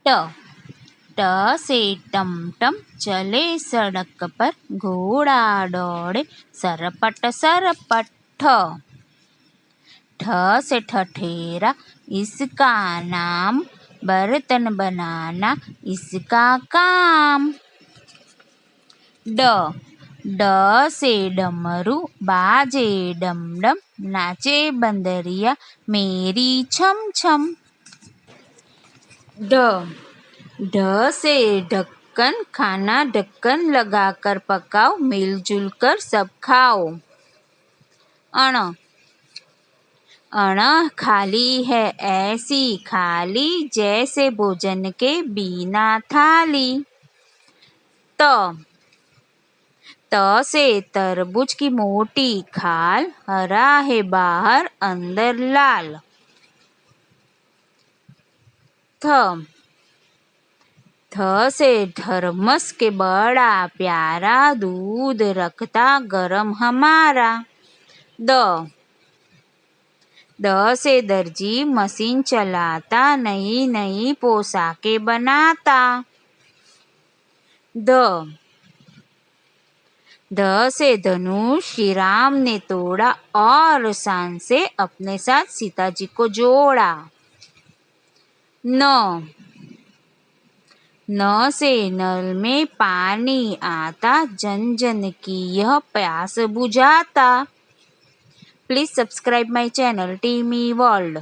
ट ट से टमटम चले सड़क पर, घोड़ा दौड़े सरपट सरपट। ठ ठ से ठठेरा, इसका नाम, बर्तन बनाना इसका काम। ड ड से डमरू, बाजे डम डम, नाचे बंदरिया मेरी छम छम। ढ ढ से ढक्कन, खाना ढक्कन लगाकर पकाओ, मिलजुल कर सब खाओ। अण अण खाली है ऐसी खाली, जैसे भोजन के बिना थाली। त त से तरबूज की मोटी खाल, हरा है बाहर अंदर लाल। थ थ से थर्मस के बड़ा प्यारा, दूध रखता गरम हमारा। द द से दर्जी, मशीन चलाता नई नई पोशाकें बनाता। ध ध से धनुष, श्री राम ने तोड़ा और शान से अपने साथ सीता जी को जोड़ा। न न से नल में पानी आता, जन जन की यह प्यास बुझाता। प्लीज सब्सक्राइब माई चैनल टीमी वर्ल्ड।